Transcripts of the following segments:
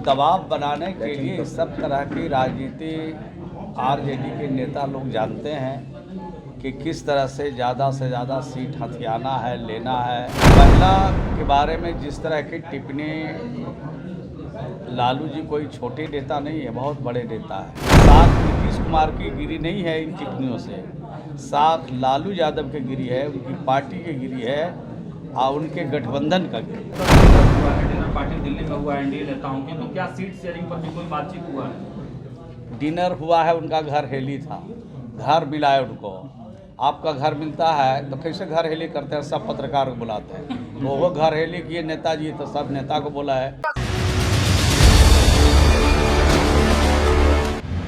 दबाव बनाने के लिए इस सब तरह की राजनीति आरजेडी के नेता लोग जानते हैं कि किस तरह से ज़्यादा सीट हथियाना है, लेना है। महिला के बारे में जिस तरह की टिप्पणी, लालू जी कोई छोटे नेता नहीं है, बहुत बड़े नेता है। साख नीतीश कुमार की गिरी नहीं है इन टिप्पणियों से, साख लालू यादव की गिरी है, उनकी पार्टी की गिरी है और उनके गठबंधन का गिरी डिनर पार्टी दिल्ली में हुआ एनडीए नेताओं की, तो क्या सीट शेयरिंग पर भी कोई बातचीत हुआ है? डिनर हुआ है, उनका घर हेली था, घर मिला है उनको। आपका घर मिलता है तो कैसे घर हेली करते हैं? सब पत्रकार को बुलाते हैं, तो वो घर हेली किए नेताजी, तो सब नेता को बोला है।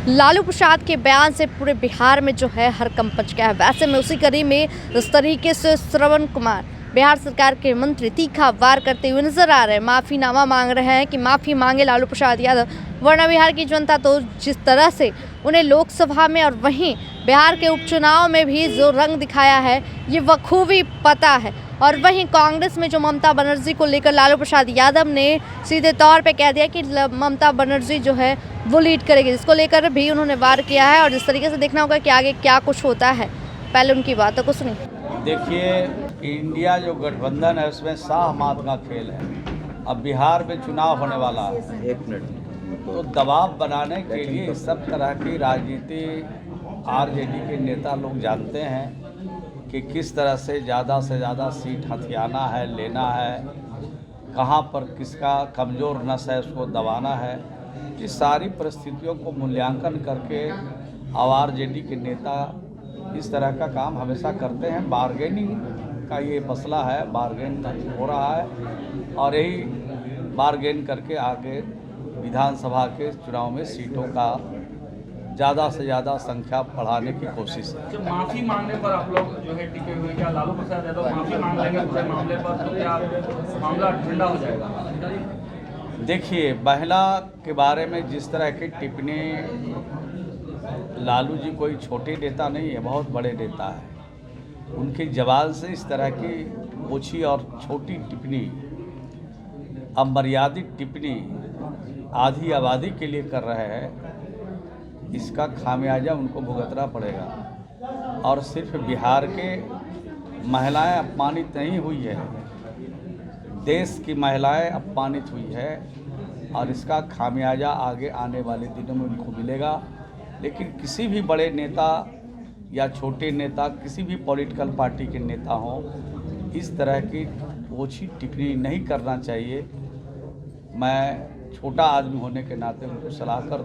लालू प्रसाद के बयान से पूरे बिहार में जो है हड़कंप मच गया है। वैसे में उसी कड़ी में इस तरीके से श्रवण कुमार बिहार सरकार के मंत्री तीखा वार करते हुए नजर आ रहे हैं। माफ़ीनामा मांग रहे हैं कि माफ़ी मांगे लालू प्रसाद यादव, वरना बिहार की जनता तो जिस तरह से उन्हें लोकसभा में और वहीं बिहार के उपचुनाव में भी जो रंग दिखाया है ये बखूबी पता है। और वहीं कांग्रेस में जो ममता बनर्जी को लेकर लालू प्रसाद यादव ने सीधे तौर पे कह दिया कि ममता बनर्जी जो है वो लीड करेगी, जिसको लेकर भी उन्होंने वार किया है। और जिस तरीके से देखना होगा कि आगे क्या कुछ होता है, पहले उनकी बातों को सुनिए। देखिए, इंडिया जो गठबंधन है उसमें शाह मात का खेल है। अब बिहार में चुनाव होने वाला है, एक मिनट, तो दबाव बनाने के लिए इस सब तरह की राजनीति आरजेडी के नेता लोग जानते हैं कि किस तरह से ज़्यादा सीट हथियाना है, लेना है, कहाँ पर किसका कमज़ोर नस है उसको दबाना है। इस सारी परिस्थितियों को मूल्यांकन करके आरजेडी के नेता इस तरह का काम हमेशा करते हैं। बार्गेनिंग का ये मसला है, बार्गेन हो रहा है और यही बार्गेन करके आगे विधानसभा के चुनाव में सीटों का ज़्यादा से ज़्यादा संख्या बढ़ाने की कोशिश है। जब माफ़ी मांगने पर आप लोग जो है टिके हुए, क्या लालू प्रसाद यादव माफ़ी मांग लेंगे पूरे मामले पर, तो क्या मामला ठंडा हो जाएगा? देखिए, महिला के बारे में जिस तरह की टिप्पणी, लालू जी कोई छोटे नेता नहीं है, बहुत बड़े नेता है। उनकी जबान से इस तरह की ओछी और छोटी टिप्पणी, अमर्यादित टिप्पणी आधी आबादी के लिए कर रहे हैं, इसका खामियाजा उनको भुगतना पड़ेगा। और सिर्फ बिहार के महिलाएं अपमानित नहीं हुई है, देश की महिलाएं अपमानित हुई है और इसका खामियाजा आगे आने वाले दिनों में उनको मिलेगा। लेकिन किसी भी बड़े नेता या छोटे नेता, किसी भी पॉलिटिकल पार्टी के नेता हों, इस तरह की ओछी टिप्पणी नहीं करना चाहिए। मैं छोटा आदमी होने के नाते उनको सलाह कर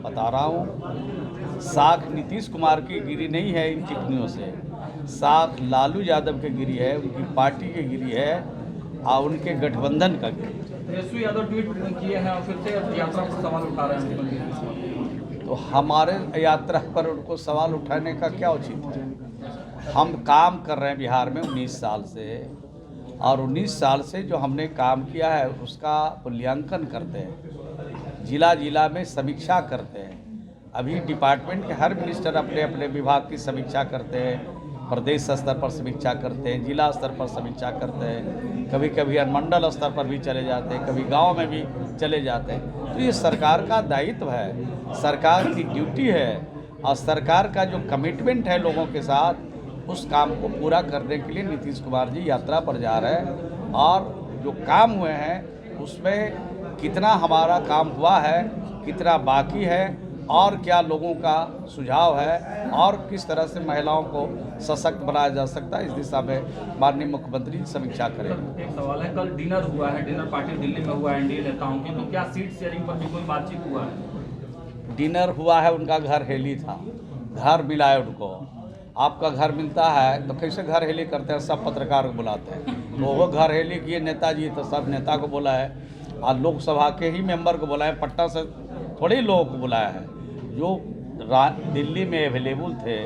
बता रहा हूँ, साख नीतीश कुमार की गिरी नहीं है इन टिप्पणियों से, साख लालू यादव की गिरी है, उनकी पार्टी की गिरी है और उनके गठबंधन का गिरी। तेजस्वी यादव ट्वीट किए हैं और फिर से यात्रा पर सवाल उठा रहे हैं, तो हमारे यात्रा पर उनको सवाल उठाने का क्या उचित है? हम काम कर रहे हैं बिहार में 19 साल से, और 19 साल से जो हमने काम किया है उसका मूल्यांकन करते हैं, जिला में समीक्षा करते हैं। अभी डिपार्टमेंट के हर मिनिस्टर अपने अपने विभाग की समीक्षा करते हैं, प्रदेश स्तर पर समीक्षा करते हैं, जिला स्तर पर समीक्षा करते हैं, कभी कभी अनुमंडल स्तर पर भी चले जाते हैं, कभी गांव में भी चले जाते हैं। तो ये सरकार का दायित्व है, सरकार की ड्यूटी है और सरकार का जो कमिटमेंट है लोगों के साथ, उस काम को पूरा करने के लिए नीतीश कुमार जी यात्रा पर जा रहे हैं। और जो काम हुए हैं उसमें कितना हमारा काम हुआ है, कितना बाकी है और क्या लोगों का सुझाव है और किस तरह से महिलाओं को सशक्त बनाया जा सकता है, इस दिशा में माननीय मुख्यमंत्री समीक्षा करेंगे। एक सवाल है, कल डिनर हुआ है, डिनर पार्टी दिल्ली में हुआ एनडीए नेताओं की, तो क्या सीट शेयरिंग पर भी कोई बातचीत हुआ है? डिनर हुआ है, उनका घर हेली था, घर मिला है उनको। आपका घर मिलता है तो कैसे घर हेली करते हैं? सब पत्रकार को बुलाते हैं, तो वो घर हेली किए नेताजी, तो सब नेता को बोला है और लोकसभा के ही मेंबर को बुलाया, पटना से थोड़े लोगों को बुलाया है जो दिल्ली में अवेलेबल थे।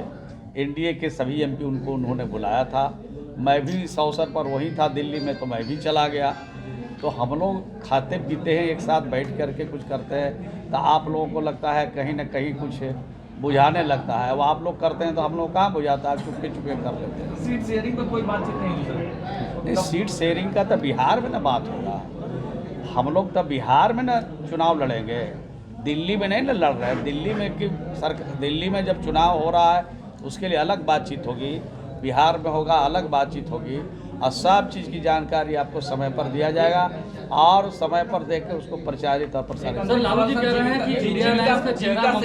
एनडीए के सभी एमपी उनको उन्होंने बुलाया था। मैं भी इस अवसर पर वहीं था दिल्ली में, तो मैं भी चला गया। तो हम लोग खाते पीते हैं, एक साथ बैठ कर के कुछ करते हैं, तो आप लोगों को लगता है कहीं ना कहीं कुछ बुझाने लगता है, वो आप लोग करते हैं तो हम लोग कहाँ बुझाता है, चुपके चुपके कर लेते हैं। सीट शेयरिंग पर कोई बातचीत नहीं हुई? नहीं, सीट शेयरिंग का तो बिहार में ना बात होगा। हम लोग तो बिहार में ना चुनाव लड़ेंगे, दिल्ली में नहीं ना लड़ रहे हैं। दिल्ली में जब चुनाव हो रहा है उसके लिए अलग बातचीत होगी, बिहार में होगा अलग बातचीत होगी, और सब चीज़ की जानकारी आपको समय पर दिया जाएगा और समय पर देकर उसको प्रचारित और प्रसारित। सर लालू जी कह रहे हैं कि जीविका से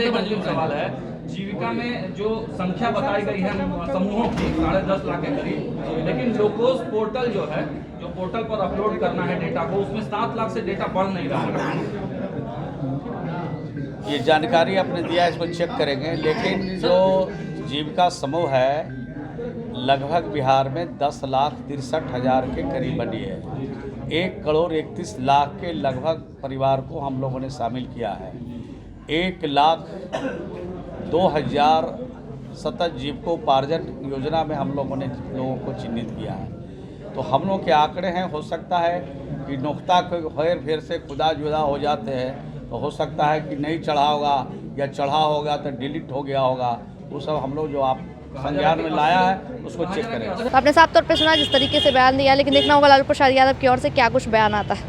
एक अंतिम सवाल है, जीविका में जो संख्या बताई गई है समूहों की 10.5 लाख के करीब, लेकिन लोकोस पोर्टल जो है, जो पोर्टल पर अपलोड करना है डेटा को, उसमें 7 लाख से डेटा बढ़ नहीं रहा है। ये जानकारी आपने दिया, इसको चेक करेंगे। लेकिन जो जीविका समूह है लगभग बिहार में 10,63,000 के करीब बनी है। 1,31,00,000 के लगभग परिवार को हम लोगों ने शामिल किया है। 1,02,000 सतत जीविकोपार्जन योजना में हम लोगों ने लोगों को चिन्हित किया है। तो हम लोग के आंकड़े हैं, हो सकता है कि नुक्ता को हेर फेर से खुदा जुदा हो जाते हैं, तो हो सकता है कि नहीं चढ़ा होगा या चढ़ा होगा तो डिलीट हो गया होगा। वो सब हम लोग जो आप संज्ञान में लाया है उसको चेक करें। तो आपने साफ तौर पे सुना जिस तरीके से बयान दिया, लेकिन देखना होगा लालू प्रसाद यादव की ओर से क्या कुछ बयान आता है।